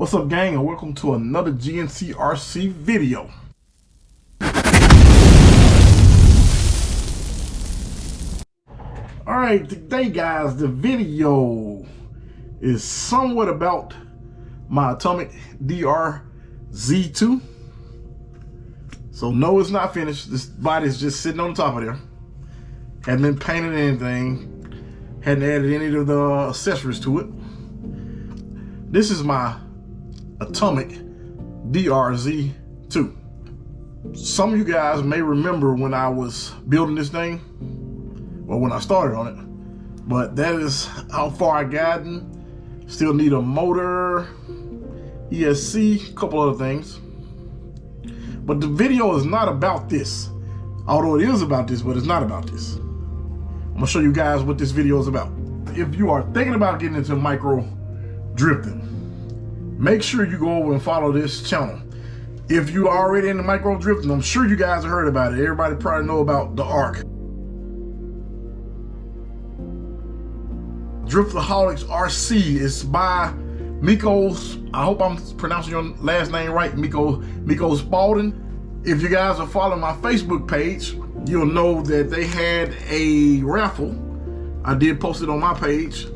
What's up, gang, and welcome to another GNCRC video. Alright, today guys, the video is somewhat about my Atomic DRZ2. So no, it's not finished. This body is just sitting on the top of there. Hadn't been painted or anything. Hadn't added any of the accessories to it. This is my Atomic DRZ2. Some of you guys may remember when I was building this thing, or when I started on it, but that is how far I gotten. Still need a motor, ESC, a couple other things. But the video is not about this. Although it is about this, but it's not about this. I'm gonna show you guys what this video is about. If you are thinking about getting into micro drifting, make sure you go over and follow this channel. If you are already into micro drifting, I'm sure you guys have heard about it. Everybody probably know about the ARC. Driftaholics RC is by Miko's, I hope I'm pronouncing your last name right, Miko Spalding. If you guys are following my Facebook page, you'll know that they had a raffle. I did post it on my page.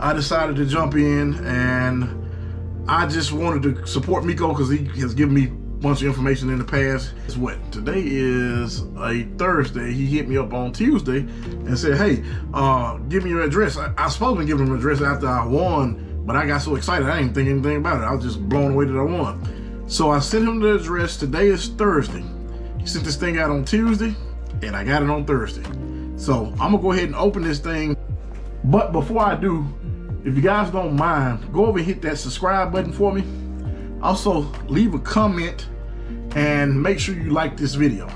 I decided to jump in, and I just wanted to support Miko because he has given me a bunch of information in the past. It's what, today is a Thursday. He hit me up on Tuesday and said, hey, give me your address. I was supposed to give him an address after I won, but I got so excited I didn't think anything about it. I was just blown away that I won. So I sent him the address. Today is Thursday. He sent this thing out on Tuesday, and I got it on Thursday. So I'm gonna go ahead and open this thing. But before I do, if you guys don't mind, go over and hit that subscribe button for me. Also, leave a comment and make sure you like this video.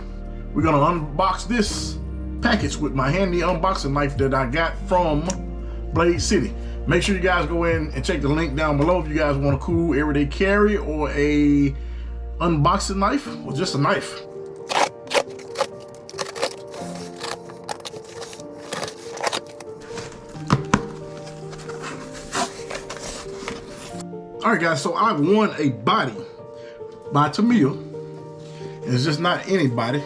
We're gonna unbox this package with my handy unboxing knife that I got from Blade City. Make sure you guys go in and check the link down below if you guys want a cool everyday carry or a unboxing knife or just a knife. All right, guys, so I've won a body by Tamiya. It's just not anybody.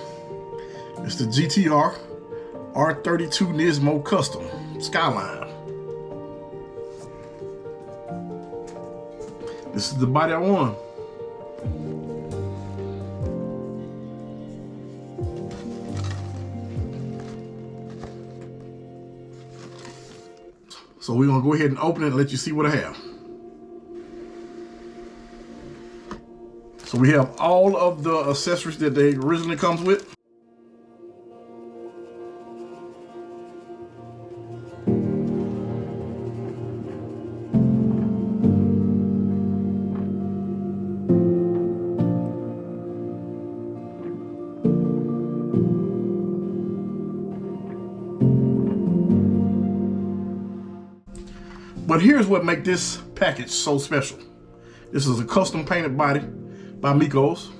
It's the GTR R32 Nismo Custom Skyline. This is the body I won. So we're gonna go ahead and open it and let you see what I have. So we have all of the accessories that they originally comes with. But here's what makes this package so special. This is a custom painted body by Miko's.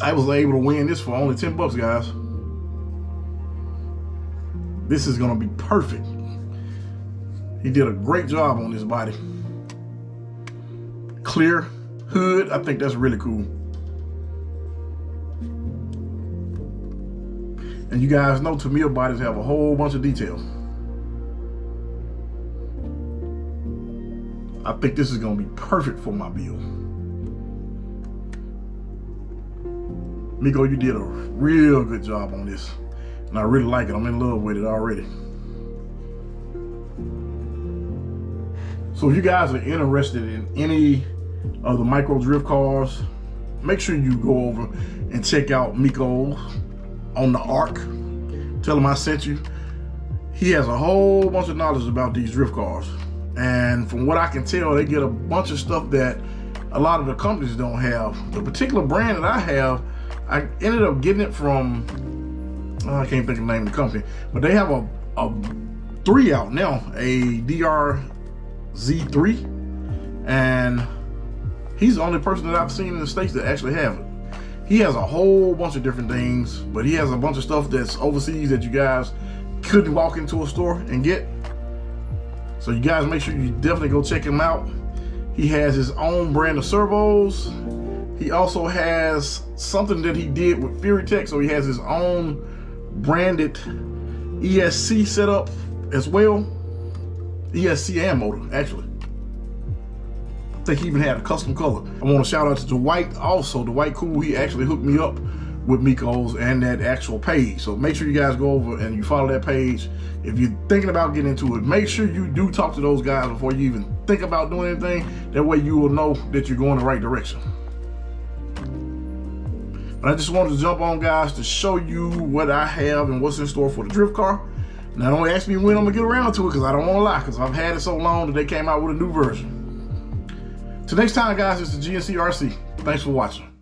I was able to win this for only 10 bucks, guys. This is gonna be perfect. He did a great job on this body. Clear hood, I think that's really cool. And you guys know Tamiya bodies have a whole bunch of detail. I think this is gonna be perfect for my build. Miko, you did a real good job on this. And I really like it. I'm in love with it already. So if you guys are interested in any of the micro drift cars, make sure you go over and check out Miko on the ARC. Tell him I sent you. He has a whole bunch of knowledge about these drift cars. And from what I can tell, they get a bunch of stuff that a lot of the companies don't have. The particular brand that I have, I ended up getting it from, I can't think of the name of the company, but they have a 3 out now, a DRZ3. And he's the only person that I've seen in the States that actually have it. He has a whole bunch of different things, but he has a bunch of stuff that's overseas that you guys couldn't walk into a store and get. So you guys make sure you definitely go check him out. He has his own brand of servos. He also has something that he did with Fury Tech, so he has his own branded ESC setup as well. ESC and motor, actually. I think he even had a custom color. I want to shout out to Dwight also. Dwight Cool, he actually hooked me up with Miko's and that actual page. So make sure you guys go over and you follow that page. If you're thinking about getting into it, make sure you do talk to those guys before you even think about doing anything. That way you will know that you're going the right direction. But I just wanted to jump on, guys, to show you what I have and what's in store for the drift car. Now don't ask me when I'm gonna get around to it, because I don't want to lie, because I've had it so long that they came out with a new version. Till next time, guys, it's the GNCRC. Thanks for watching.